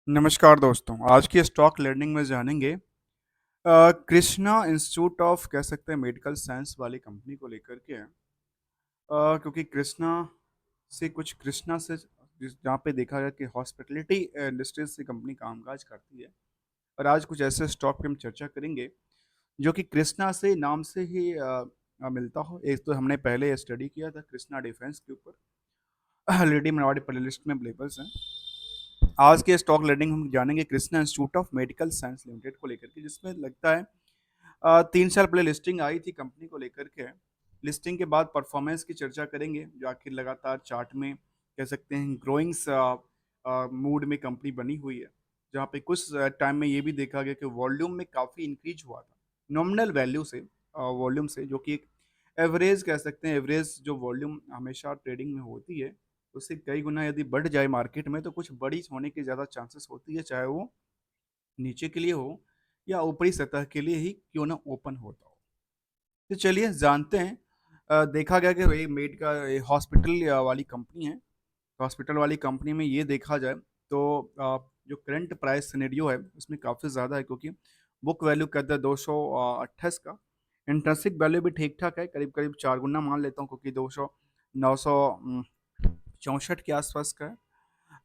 नमस्कार दोस्तों, आज की स्टॉक लर्निंग में जानेंगे कृष्णा इंस्टीट्यूट ऑफ कह सकते हैं मेडिकल साइंस वाली कंपनी को लेकर के है। क्योंकि कृष्णा से कुछ कृष्णा से जहाँ पे देखा गया कि हॉस्पिटलिटी इंडस्ट्रीज से कंपनी कामकाज करती है। और आज कुछ ऐसे स्टॉक पे हम चर्चा करेंगे जो कि कृष्णा से नाम से ही मिलता हो। एक तो हमने पहले स्टडी किया था कृष्णा डिफेंस के ऊपर लीडिंग मिनवाड़ी प्लेलिस्ट में अवेलेबल्स हैं। आज के स्टॉक लर्निंग हम जानेंगे Krishna institute of medical science limited को लेकर के, जिसमें लगता है 3 साल पहले लिस्टिंग आई थी कंपनी को लेकर के। लिस्टिंग के बाद परफॉर्मेंस की चर्चा करेंगे, जो आखिर लगातार चार्ट में कह सकते हैं ग्रोइंग्स मूड में कंपनी बनी हुई है। जहाँ पे कुछ टाइम में ये भी देखा गया कि वॉल्यूम में काफ़ी इंक्रीज हुआ था नॉमिनल वैल्यू से, वॉल्यूम से, जो कि एक एवरेज कह सकते हैं। एवरेज जो वॉल्यूम हमेशा ट्रेडिंग में होती है, उससे कई गुना यदि बढ़ जाए मार्केट में तो कुछ बड़ी होने की ज़्यादा चांसेस होती है, चाहे वो नीचे के लिए हो या ऊपरी सतह के लिए ही क्यों ना ओपन होता हो। तो चलिए जानते हैं। देखा गया कि ये मेड का हॉस्पिटल वाली कंपनी है। हॉस्पिटल वाली कंपनी में ये देखा जाए तो जो करंट प्राइस सिनेरियो है उसमें काफ़ी ज़्यादा है, क्योंकि बुक वैल्यू कहता है 228 का। इंटरेंसिक वैल्यू भी ठीक ठाक है, करीब करीब 4 गुना मान लेता हूँ, क्योंकि 964 के आसपास का है।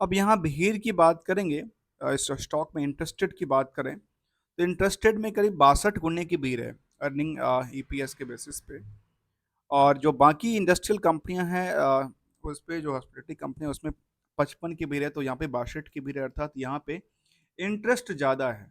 अब यहाँ भीड़ की बात करेंगे, इस स्टॉक में इंटरेस्टेड की बात करें तो इंटरेस्टेड में करीब 62 गुने की भीड़ है अर्निंग ईपीएस के बेसिस पे। और जो बाकी इंडस्ट्रियल कंपनियां हैं उस पे जो हॉस्पिटलिटी कंपनी है उसमें 55 की भीड़ है, तो यहाँ पे 62 की भीड़ है। अर्थात यहाँ पे इंटरेस्ट ज़्यादा है।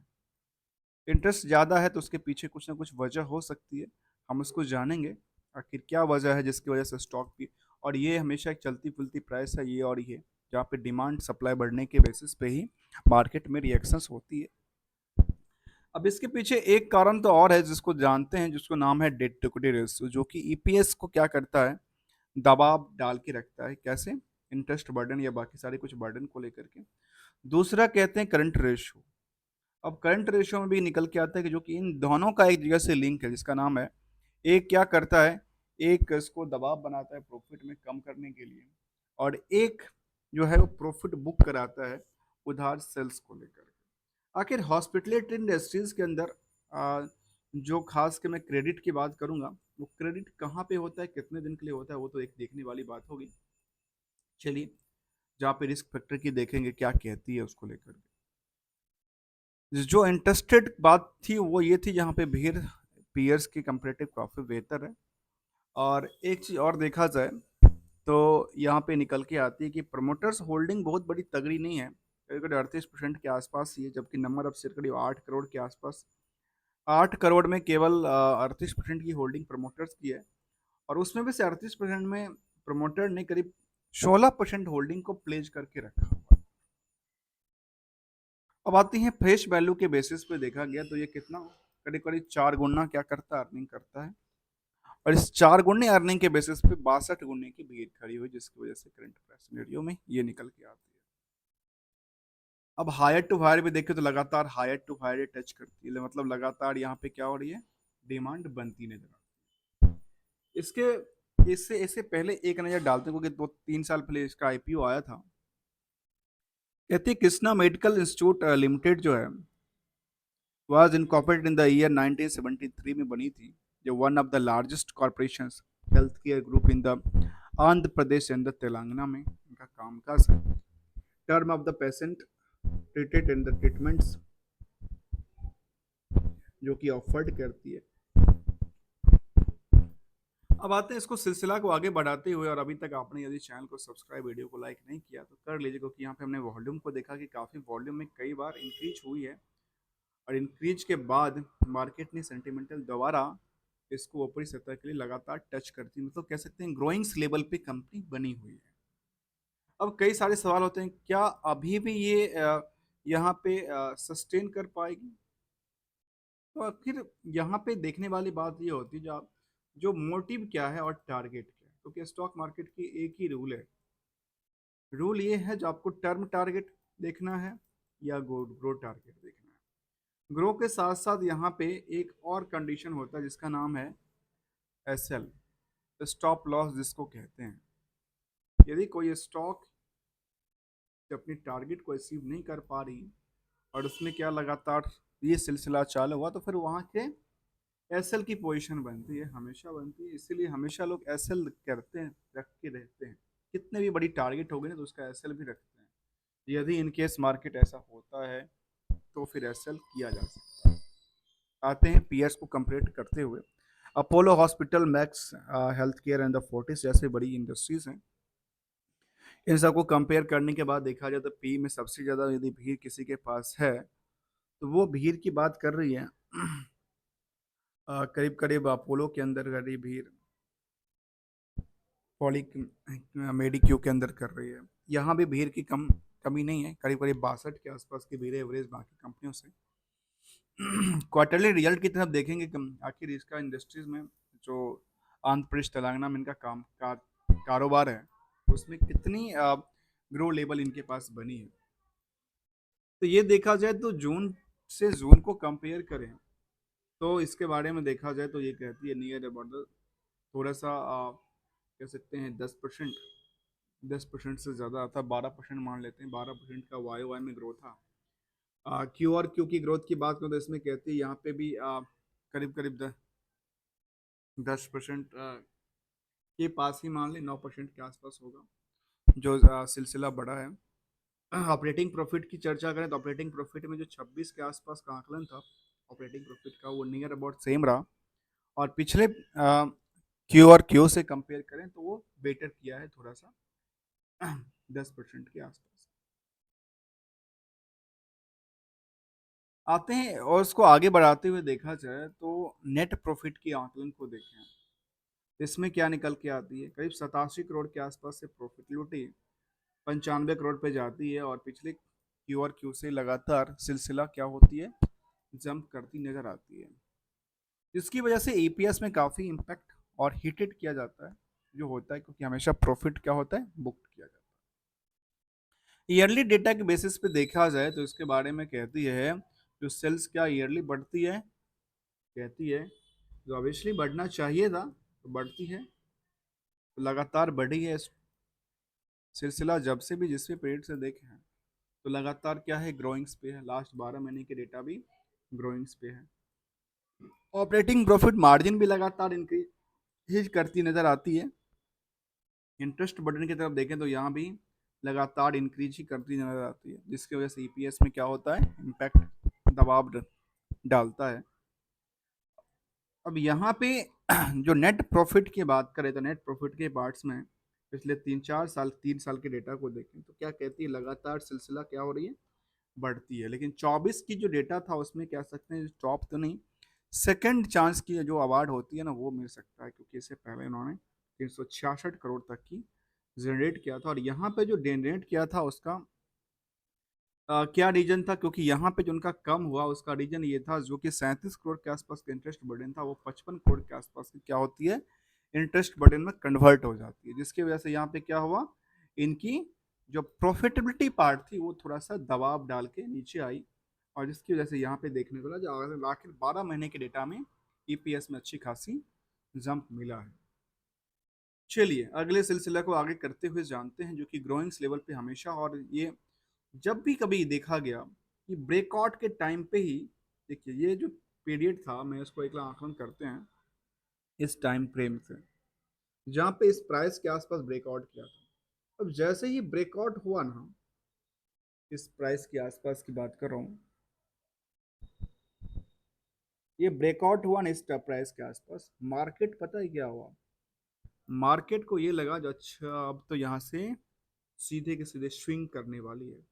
इंटरेस्ट ज़्यादा है तो उसके पीछे कुछ ना कुछ वजह हो सकती है। हम उसको जानेंगे आखिर क्या वजह है जिसकी वजह से स्टॉक की। और ये हमेशा एक चलती फुलती प्राइस है ये, और ये जहाँ पे डिमांड सप्लाई बढ़ने के बेसिस पे ही मार्केट में रिएक्शंस होती है। अब इसके पीछे एक कारण तो और है जिसको जानते हैं, जिसको नाम है डेट टू इक्विटी रेशियो, जो कि ईपीएस को क्या करता है, दबाव डाल के रखता है। कैसे? इंटरेस्ट बर्डन या बाकी सारे कुछ बर्डन को लेकर के। दूसरा कहते हैं करंट रेशियो। अब करंट रेशियो में भी निकल के आता है कि जो कि इन दोनों का एक जगह से लिंक है, जिसका नाम है, एक क्या करता है, एक इसको दबाव बनाता है प्रॉफिट में कम करने के लिए, और एक जो है वो प्रॉफिट बुक कराता है उधार सेल्स को लेकर के। आखिर हॉस्पिटलिटी इंडस्ट्रीज के अंदर जो खास के मैं क्रेडिट की बात करूंगा, वो क्रेडिट कहाँ पे होता है, कितने दिन के लिए होता है, वो तो एक देखने वाली बात होगी। चलिए, जहाँ पे रिस्क फैक्टर की देखेंगे क्या कहती है उसको लेकर के। जो इंटरेस्टेड बात थी वो ये थी, जहाँ पे भीड़ पीयर्स की कंपेरेटिव काफ़ी बेहतर है। और एक चीज़ और देखा जाए तो यहाँ पे निकल के आती है कि प्रमोटर्स होल्डिंग बहुत बड़ी तगड़ी नहीं है, करीब 38% के आसपास ही है, जबकि नंबर ऑफ शेयर करीब 8 करोड़ के आसपास। 8 करोड़ में केवल 38% की होल्डिंग प्रमोटर्स की है। और उसमें भी से 38% में प्रमोटर ने करीब 16% होल्डिंग को प्लेज करके रखा हुआ है। अब आती है फ्रेश वैल्यू के बेसिस पे देखा गया तो ये कितना, करीब करीब 4 गुना क्या करता है, अर्निंग करता है। और इस 4 गुने अर्निंग के बेसिस पे 62 गुने की भीड़ खड़ी हुई, जिसकी वजह से करंट प्राइस सिनेरियो में ये निकल के आती है। अब हायर टू हायर भी देखें तो लगातार हायर टू हायर टच करती है, मतलब लगातार यहाँ पे क्या हो रही है, डिमांड बनती नजर आती है। इसके इससे इससे पहले एक नज़र डालते हैं, क्योंकि 2-3 साल पहले इसका आईपीओ आया था। कहती है कृष्णा मेडिकल इंस्टीट्यूट लिमिटेड जो है was incorporated in the year 1973 में बनी थी, जो one of the largest corporations health care group in the Andhra Pradesh and the Telangana में इनका कामकाज है। Term of the patient treated and the treatments जो कि ऑफर्ड करती है। अब आते हैं इसको सिलसिला को आगे बढ़ाते हुए, और अभी तक आपने यदि चैनल को सब्सक्राइब, वीडियो को लाइक नहीं किया तो कर लीजिए, क्योंकि यहाँ पे हमने वॉल्यूम को देखा कि काफ़ी वॉल्यूम में कई बार इंक्रीज हुई है। और इंक्रीज के बाद मार्केट ने सेंटिमेंटल दोबारा इसको ऊपरी सतह के लिए लगातार टच करती, मतलब कह सकते हैं ग्रोइंग्स लेवल पे कंपनी बनी हुई है। अब कई सारे सवाल होते हैं, क्या अभी भी ये यहाँ पे सस्टेन कर पाएगी? तो आखिर यहाँ पे देखने वाली बात ये होती है, जो मोटिव क्या है और टारगेट क्या है, क्योंकि स्टॉक मार्केट की एक ही रूल है। रूल ये है, जो आपको टर्म टारगेट देखना है या ग्रो टारगेट देखना है। ग्रो के साथ साथ यहाँ पे एक और कंडीशन होता है जिसका नाम है एसएल, स्टॉप लॉस जिसको कहते हैं। यदि कोई स्टॉक अपनी टारगेट को अचीव नहीं कर पा रही और उसमें क्या लगातार ये सिलसिला चालू हुआ, तो फिर वहाँ के एसएल की पोजीशन बनती है, हमेशा बनती है। इसीलिए हमेशा लोग एसएल करते हैं, रख के रहते हैं। कितने भी बड़ी टारगेट होगी ना तो उसका एसएल भी रखते हैं। यदि इनकेस मार्केट ऐसा होता है तो फिर एसएल किया जा सकता है। आते हैं पीएस को कंप्लीट करते हुए। Apollo hospital, max health care and the Fortis जैसे बड़ी इंडस्ट्रीज हैं। इन सबको कंपेयर करने के बाद देखा जाए तो पी में सबसे ज़्यादा यदि भीड़ किसी के पास है तो वो भीड़ की बात कर रही है। करीब करीब अपोलो के अंदर करीब भीड़ पॉली मेडिक्यू के अंदर कर रही है। यहाँ भी भीड़ की कमी नहीं है, करीब करीब 62 के आसपास की भीड़ है एवरेज बाकी कंपनियों से। क्वार्टरली रिजल्ट की तरफ देखेंगे आखिर इसका इंडस्ट्रीज में जो आंध्र प्रदेश तेलंगाना में इनका कारोबार है उसमें कितनी ग्रो लेवल इनके पास बनी है। तो ये देखा जाए तो जून से जून को कंपेयर करें तो इसके बारे में देखा जाए तो ये कहती है नियर अबाउट थोड़ा सा कह सकते हैं 10%, 10% से ज़्यादा था, 12% मान लेते हैं, 12% का वाई वाई में ग्रोथ था। क्यू और क्यू की ग्रोथ की बात करें तो इसमें कहती है यहाँ पे भी करीब करीब 10% के पास ही मान लें, 9% के आसपास होगा जो सिलसिला बड़ा है। ऑपरेटिंग प्रॉफिट की चर्चा करें तो ऑपरेटिंग प्रॉफिट में जो 26 के आसपास का आकलन था ऑपरेटिंग प्रॉफिट का वो नियर अबाउट सेम रहा। और पिछले क्यू और क्यू से कंपेयर करें तो वो बेटर किया है थोड़ा सा 10% के आसपास। आते हैं और उसको आगे बढ़ाते हुए देखा जाए तो नेट प्रॉफिट की आकलन को देखें, इसमें क्या निकल के आती है, करीब 87 करोड़ के आसपास से प्रॉफिटेबिलिटी 95 करोड़ पे जाती है। और पिछले क्यू और क्यू से लगातार सिलसिला क्या होती है, जंप करती नजर आती है, जिसकी वजह से ईपीएस में काफ़ी इम्पैक्ट और हिटेड किया जाता है जो होता है, क्योंकि हमेशा प्रॉफिट क्या होता है, बुक किया जाता है। ईयरली डेटा के बेसिस पे देखा जाए तो इसके बारे में कहती है जो सेल्स क्या ईयरली बढ़ती है, कहती है जो ऑब्वियसली बढ़ना चाहिए था तो बढ़ती है, तो लगातार बढ़ी है सिलसिला। जब से भी जिस भी पीरियड से देखें तो लगातार क्या है, ग्रोइंग्स पे है। लास्ट 12 महीने के डेटा भी ग्रोइंग्स पे है। ऑपरेटिंग प्रॉफिट मार्जिन भी लगातार इंक्रीज करती नजर आती है। इंटरेस्ट बटन की तरफ देखें तो यहाँ भी लगातार इंक्रीज ही करती नजर आती है, जिसकी वजह से ईपीएस में क्या होता है, इम्पैक्ट दबाव डालता है। अब यहाँ पे जो नेट प्रॉफिट की बात करें तो नेट प्रॉफिट के पार्ट्स में पिछले 3-4 साल 3 साल के डेटा को देखें तो क्या कहती है, लगातार सिलसिला क्या हो रही है, बढ़ती है। लेकिन 24 की जो डेटा था उसमें कह सकते हैं टॉप तो नहीं, सेकंड चांस की जो अवार्ड होती है ना वो मिल सकता है, क्योंकि इससे पहले उन्होंने 366 करोड़ तक की जनरेट किया था। और यहाँ पे जो जनरेट किया था उसका क्या रीजन था, क्योंकि यहाँ पे जो उनका कम हुआ उसका रीजन ये था जो कि 37 करोड़ के आसपास का इंटरेस्ट बर्डन था वो 55 करोड़ के आसपास की क्या होती है, इंटरेस्ट बर्डन में कन्वर्ट हो जाती है, जिसकी वजह से यहाँ पे क्या हुआ, इनकी जो प्रॉफिटेबिलिटी पार्ट थी वो थोड़ा सा दबाव डाल के नीचे आई। और जिसकी वजह से यहाँ पे देखने को मिला जो आखिर 12 महीने के डेटा में ईपीएस में अच्छी खासी जंप मिला है। चलिए अगले सिलसिला को आगे करते हुए जानते हैं जो कि ग्रोइंग्स लेवल पे हमेशा, और ये जब भी कभी देखा गया कि ब्रेकआउट के टाइम पे ही, देखिए ये जो पीरियड था मैं इसको एक आकलन करते हैं इस टाइम फ्रेम से जहाँ पे इस प्राइस के आसपास ब्रेकआउट किया था। अब जैसे ही ब्रेकआउट हुआ ना, इस प्राइस के आसपास की बात कर रहा हूँ, ये ब्रेकआउट हुआ ना इस प्राइस के आसपास, मार्केट पता है क्या हुआ, मार्केट को ये लगा जो अच्छा अब तो यहाँ से सीधे के सीधे स्विंग करने वाली है।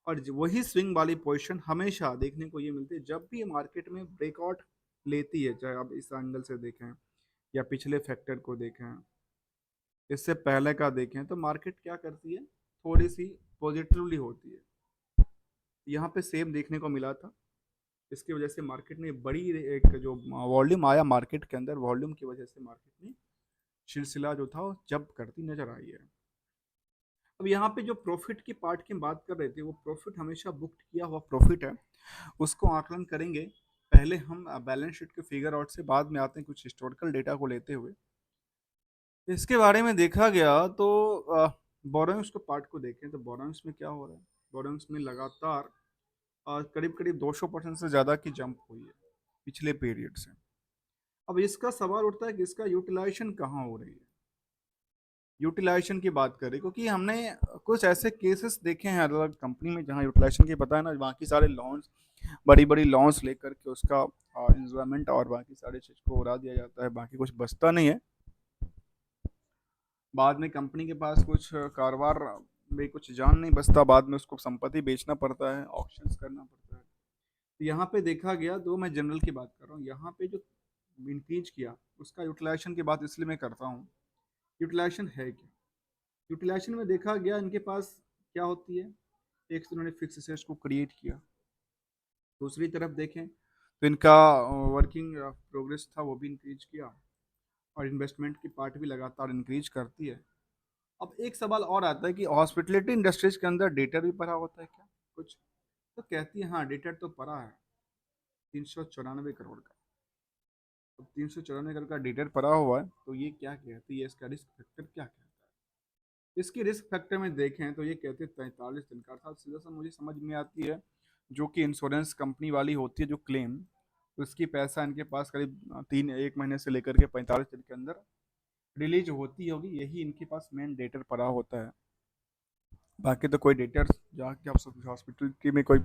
और वही स्विंग वाली पोजीशन हमेशा देखने को ये मिलती है जब भी मार्केट में ब्रेकआउट लेती है, चाहे आप इस एंगल से देखें या पिछले फैक्टर को देखें, इससे पहले का देखें, तो मार्केट क्या करती है, थोड़ी सी पॉजिटिवली होती है। यहाँ पे सेम देखने को मिला था, इसकी वजह से मार्केट ने बड़ी एक जो वॉल्यूम आया मार्केट के अंदर, वॉल्यूम की वजह से मार्केट ने सिलसिला जो था वो जब करती नजर आई है। अब यहाँ पे जो प्रॉफिट की पार्ट की बात कर रहे थे वो प्रॉफिट हमेशा बुक्ड किया हुआ प्रॉफिट है, उसको आकलन करेंगे। पहले हम बैलेंस शीट के फिगर आउट से बाद में आते हैं कुछ हिस्टोरिकल डेटा को लेते हुए। इसके बारे में देखा गया तो बोरोइंग्स को पार्ट को देखें तो बोरोइंग्स में क्या हो रहा है, बोरोइंग्स में लगातार करीब करीब 200% से ज़्यादा की जंप हुई है पिछले पीरियड से। अब इसका सवाल उठता है कि इसका यूटिलाइजेशन कहाँ हो रही है। यूटिलाइजेशन की बात करें, क्योंकि हमने कुछ ऐसे केसेस देखे हैं अलग अलग कंपनी में जहाँ यूटिलाइजेशन की पता है ना, बाकी सारे लॉन्स, बड़ी बड़ी लॉन्स लेकर के उसका इंजॉयमेंट और बाकी सारी चीज़ को उड़ा दिया जाता है, बाकी कुछ बचता नहीं है। बाद में कंपनी के पास कुछ कारोबार में कुछ जान नहीं बचता, बाद में उसको संपत्ति बेचना पड़ता है, ऑक्शंस करना पड़ता है। तो यहाँ पे देखा गया, तो मैं जनरल की बात कर रहा हूँ, यहाँ पे जो इंक्रीज किया उसका यूटिलाइजेशन की बात इसलिए मैं करता हूँ। यूटिलाइजेशन है क्या? यूटिलाइजेशन में देखा गया इनके पास क्या होती है। एक तो इन्होंने फिक्स एसेट्स को क्रिएट किया, दूसरी तरफ देखें तो इनका वर्किंग प्रोग्रेस था वो भी इंक्रीज किया, और इन्वेस्टमेंट की पार्ट भी लगातार इंक्रीज करती है। अब एक सवाल और आता है कि हॉस्पिटलिटी इंडस्ट्रीज के अंदर डेटर भी पड़ा होता है क्या कुछ? तो कहती है हाँ, डेटर तो पड़ा है 394 करोड़ का। अब 394 करोड़ का डेटर पड़ा हुआ है, तो ये क्या कहती है, इसका रिस्क फैक्टर क्या कहता है? इसकी रिस्क फैक्टर में देखें तो ये कहते हैं 43 दिन का, अर्थात सीधा सा मुझे समझ में आती है, जो कि इंश्योरेंस कंपनी वाली होती है जो क्लेम, उसकी पैसा इनके पास करीब 1 महीने से लेकर के 45 दिन के अंदर रिलीज होती होगी, यही इनके पास मेन डेटर पड़ा होता है। बाकी तो कोई डेटर्स जाके आप सब हॉस्पिटल में कोई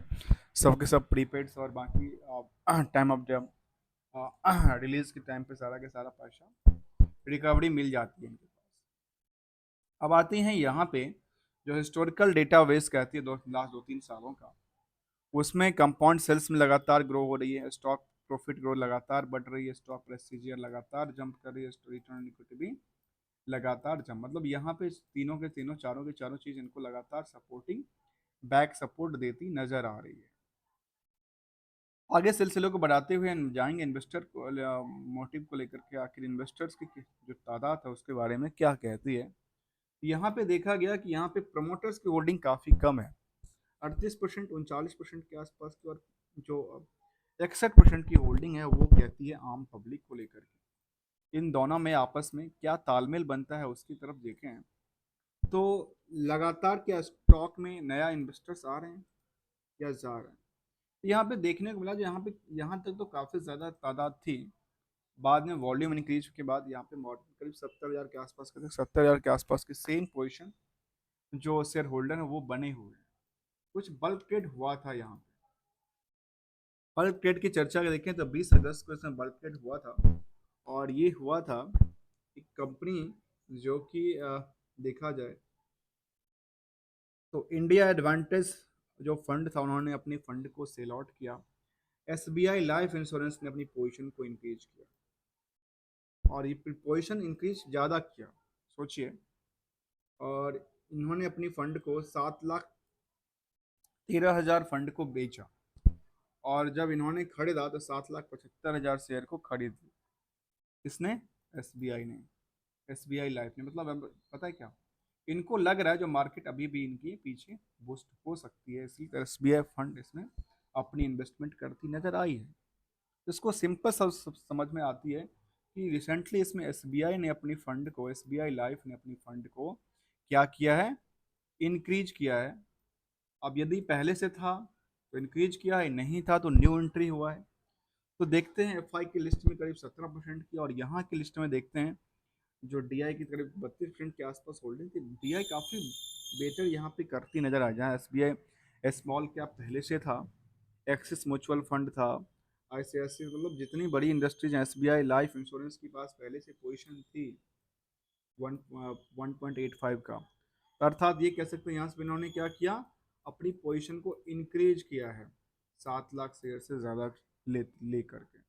सब के सब प्रीपेड्स और बाकी टाइम ऑफ जब रिलीज के टाइम पे सारा के सारा पैसा रिकवरी मिल जाती है इनके पास। अब आते हैं यहाँ पे जो हिस्टोरिकल डेटाबेस कहती है लास्ट 2-3 सालों का, उसमें कंपाउंड सेल्स में लगातार ग्रो हो रही है, स्टॉक प्रॉफिट ग्रो लगातार बढ़ रही है, स्टॉक प्रेस्टीजियर लगातार जंप कर रही है, रिटर्न इक्विटी भी लगातार जंप, मतलब यहाँ पे तीनों के तीनों चारों के चारों चीज इनको लगातार सपोर्टिंग बैक सपोर्ट देती नजर आ रही है। आगे सिलसिले को बढ़ाते हुए जाएंगे इन्वेस्टर को मोटिव को लेकर के, आखिर इन्वेस्टर्स की जो तादाद है उसके बारे में क्या कहती है। यहाँ पे देखा गया कि यहाँ पे प्रमोटर्स की होल्डिंग काफी कम है, 38%, 39% के आसपास की, और जो 61% की होल्डिंग है वो कहती है आम पब्लिक को लेकर के। इन दोनों में आपस में क्या तालमेल बनता है उसकी तरफ देखें तो लगातार क्या स्टॉक में नया इन्वेस्टर्स आ रहे हैं या जा रहे हैं। यहाँ पे देखने को मिला जो यहाँ पे यहाँ तक तो काफ़ी ज़्यादा तादाद थी, बाद में वॉल्यूम इंक्रीज के बाद यहाँ पे करीब 70,000 के आसपास के 70,000 के आसपास की सेम पोजीशन जो शेयर होल्डर है वो बने हुए हैं। कुछ बल्क ट्रेड हुआ था यहाँ पे। बल्क ट्रेड की चर्चा अगर देखें तो 20 अगस्त को इसमें बल्क ट्रेड हुआ था, और ये हुआ था एक कंपनी जो कि देखा जाए तो इंडिया एडवांटेज जो फंड था उन्होंने अपनी फंड को सेल आउट किया। एसबीआई लाइफ इंश्योरेंस ने अपनी पोजीशन को इंक्रीज किया, और ये पोजीशन इंक्रीज ज़्यादा किया, सोचिए। और इन्होंने अपनी फंड को 7,13,000 फंड को बेचा, और जब इन्होंने खरीदा तो 7,75,000 शेयर को खरीद लिया। किसने? एसबीआई ने, एसबीआई लाइफ ने। मतलब पता है क्या, इनको लग रहा है जो मार्केट अभी भी इनकी पीछे बूस्ट हो सकती है, इसी तरह एसबीआई फंड इसमें अपनी इन्वेस्टमेंट करती नजर आई है। इसको सिंपल समझ में आती है कि रिसेंटली इसमें एसबीआई ने अपनी फंड को, एसबीआई लाइफ ने अपनी फंड को क्या किया है, इंक्रीज किया है। अब यदि पहले से था तो इंक्रीज किया है, नहीं था तो न्यू एंट्री हुआ है। तो देखते हैं एफ आई की लिस्ट में करीब 17% की, और यहाँ की लिस्ट में देखते हैं जो डीआई की करीब 32% के आसपास होल्डिंग थी। डीआई काफ़ी बेटर यहाँ पे करती नजर आ जाए। एसबीआई स्मॉल कैप पहले से था, एक्सिस म्यूचुअल फंड था, आईसीआईसी, मतलब जितनी बड़ी इंडस्ट्रीज हैं, एसबीआई लाइफ इंश्योरेंस के पास पहले से पोजीशन थी 1.85 का। अर्थात ये कह सकते हैं यहाँ से इन्होंने क्या किया, अपनी पोजीशन को इंक्रीज किया है 7 लाख शेयर से ज़्यादा ले करके।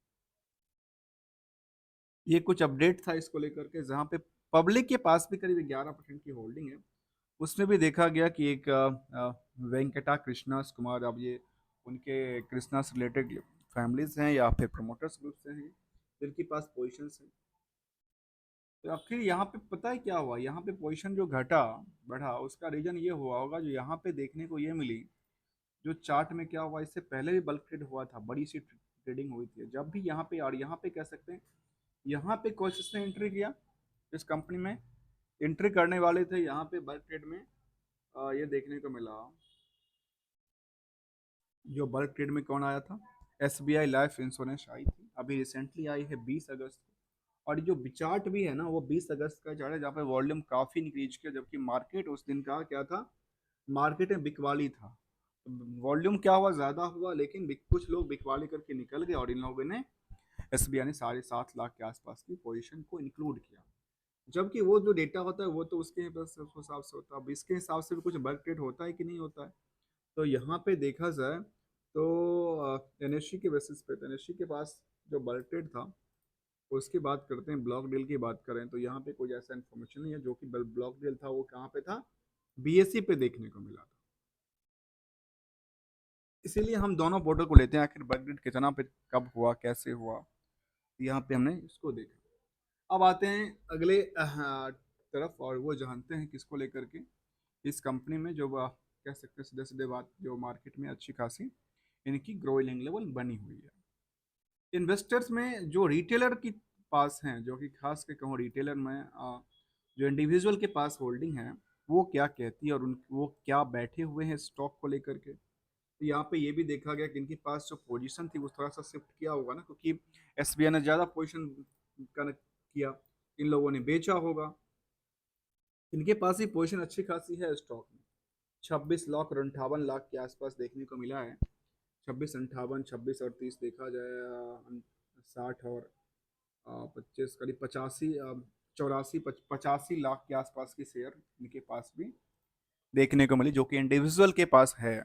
ये कुछ अपडेट था इसको लेकर के, जहाँ पे पब्लिक के पास भी करीब 11% की होल्डिंग है। उसमें भी देखा गया कि एक वेंकटा कृष्णा कुमार, अब ये उनके कृष्णा से रिलेटेड फैमिलीज हैं या फिर प्रमोटर्स ग्रुप से हैं जिनके पास पोजीशंस हैं। तो आखिर यहाँ पे पता है क्या हुआ, यहाँ पे पोजीशन जो घटा बढ़ा उसका रीजन ये हुआ होगा जो यहाँ पे देखने को ये मिली, जो चार्ट में क्या हुआ, इससे पहले भी बल्क ट्रेड हुआ था, बड़ी सी ट्रेडिंग हुई थी जब भी यहाँ पे, और यहाँ पे कह सकते हैं यहाँ पे कोशिश ने एंट्री किया इस कंपनी में, एंट्री करने वाले थे यहाँ पे बल्क ट्रेड में। ये देखने को मिला, जो बल्क ट्रेड में कौन आया था? एसबीआई लाइफ इंश्योरेंस आई थी, अभी रिसेंटली आई है 20 अगस्त को। और जो चार्ट भी है ना वो 20 अगस्त का चार्ट है, जहाँ पे वॉल्यूम काफी इंक्रीज किया, जबकि मार्केट उस दिन का क्या था, मार्केट में बिकवाली था। वॉल्यूम क्या हुआ, ज्यादा हुआ, लेकिन कुछ लोग बिकवाली करके निकल गए और इन लोगों ने, एसबीआई ने 7.5 लाख के आसपास की पोजीशन को इंक्लूड किया। जबकि वो जो डेटा होता है वो तो उसके बस उस हिसाब से होता है, अब इसके हिसाब से भी कुछ बल्क ट्रेड होता है कि नहीं होता है। तो यहाँ पे देखा जाए तो एनएससी के बेसिस पे, तो एनएससी के पास जो बल्क ट्रेड था उसकी बात करते हैं, ब्लॉक डील की बात करें तो यहाँ पे कोई ऐसा इन्फॉर्मेशन नहीं है। जो कि ब्लॉक डील था वो कहाँ पे था, बीएससी पे देखने को मिला था। इसीलिए हम दोनों पोर्टल को लेते हैं, आखिर बल्क डील कितना पे कब हुआ कैसे हुआ, यहाँ पे हमने इसको देखा। अब आते हैं अगले तरफ, और वो जानते हैं किसको लेकर के, इस कंपनी में जो कह सकते हैं सीधे सीधे बात, जो मार्केट में अच्छी खासी इनकी ग्रोइंग लेवल बनी हुई है। इन्वेस्टर्स में जो रिटेलर के पास हैं, जो कि खास के कहूँ रिटेलर में जो इंडिविजुअल के पास होल्डिंग है, वो क्या कहती है और वो क्या बैठे हुए हैं स्टॉक को लेकर के। तो यहाँ पे ये भी देखा गया कि इनके पास जो पोजीशन थी वो थोड़ा सा शिफ्ट किया होगा ना, क्योंकि एसबीआई ने ज़्यादा पोजीशन कनेक्ट किया, इन लोगों ने बेचा होगा। इनके पास ही पोजीशन अच्छी खासी है स्टॉक में, 26 लाख और 58 लाख के आसपास देखने को मिला है। 26 58 26 और 30 देखा जाए, 60 और 25 करीब 85 84 85 लाख के आसपास की शेयर इनके पास भी देखने को मिली, जो कि इंडिविजुअल के पास है।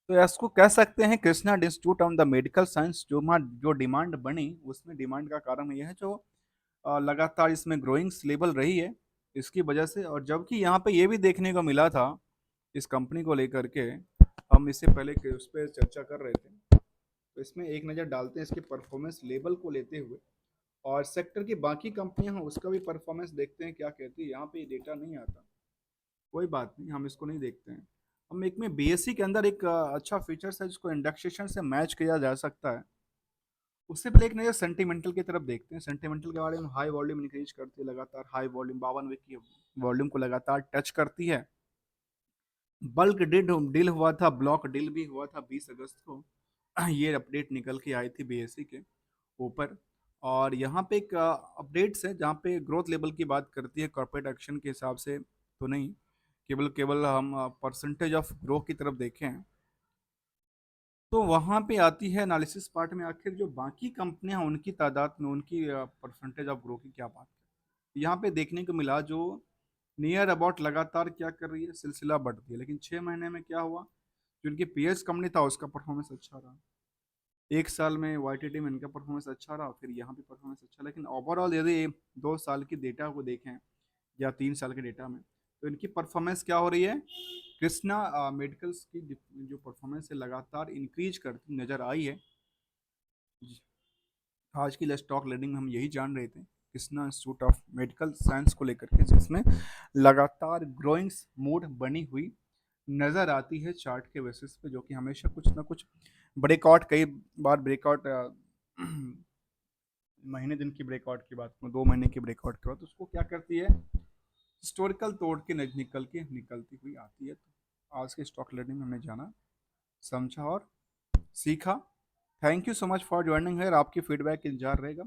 तो इसको कह सकते हैं Krishna institute of the medical science, जो जो डिमांड बनी उसमें डिमांड का कारण यह है जो लगातार इसमें ग्रोइंग्स लेवल रही है इसकी वजह से। और जबकि यहाँ पे ये भी देखने को मिला था इस कंपनी को लेकर के, हम इससे पहले उस पर चर्चा कर रहे थे, तो इसमें एक नज़र डालते हैं इसके परफॉर्मेंस लेवल को लेते हुए, और सेक्टर की बाकी कंपनियां हैं उसका भी परफॉर्मेंस देखते हैं क्या कहती है। यहाँ पे डेटा नहीं आता, कोई बात नहीं, हम इसको नहीं देखते हैं। हम एक में बीएससी के अंदर एक अच्छा फीचर्स है जिसको इंडेक्सेशन से मैच किया जा सकता है। उससे पहले एक नज़र सेंटिमेंटल की तरफ देखते हैं। सेंटिमेंटल के बारे में हाई वॉल्यूम इंक्रीज करती है लगातार, हाई वॉल्यूम 52 वीक की वॉल्यूम को लगातार टच करती है। बल्क डील हुआ था, ब्लॉक डील भी हुआ था 20 अगस्त को, ये अपडेट निकल के आई थी बीएससी के ऊपर। और यहाँ पे एक अपडेट्स है जहाँ पे ग्रोथ लेवल की बात करती है कॉर्पोरेट एक्शन के हिसाब से, तो नहीं, केवल केवल हम परसेंटेज ऑफ ग्रो की तरफ देखें तो वहाँ पे आती है एनालिसिस पार्ट में, आखिर जो बाकी कंपनियां हैं उनकी तादाद में उनकी परसेंटेज ऑफ ग्रो की क्या बात है। यहाँ पे देखने को मिला जो नियर अबाउट लगातार क्या कर रही है, सिलसिला बढ़ती है, लेकिन 6 महीने में क्या हुआ, जो इनकी पीएस कंपनी था उसका परफॉर्मेंस अच्छा रहा। एक साल में वाईटीडी में इनका परफॉर्मेंस अच्छा रहा, फिर यहाँ भी परफॉर्मेंस अच्छा, लेकिन ओवरऑल यदि 2 साल की डेटा को देखें या 3 साल के डेटा में, तो इनकी परफॉर्मेंस क्या हो रही है, कृष्णा मेडिकल्स की जो परफॉर्मेंस है लगातार इंक्रीज करती नजर आई है। आज की स्टॉक लीडिंग में हम यही जान रहे थे Krishna institute of medical science को लेकर के, जिसमें लगातार ग्रोइंग मूड बनी हुई नजर आती है चार्ट के बेसिस पे, जो कि हमेशा कुछ ना कुछ ब्रेकआउट, कई बार ब्रेकआउट महीने दिन की ब्रेकआउट की बात करूँ, 2 महीने की ब्रेकआउट की बात, उसको क्या करती है, हिस्टोरिकल तोड़ के निकलती हुई आती है। तो आज के स्टॉक लर्निंग में हमने जाना, समझा और सीखा। Thank you so much for joining है, आपकी फीडबैक इंतजार रहेगा।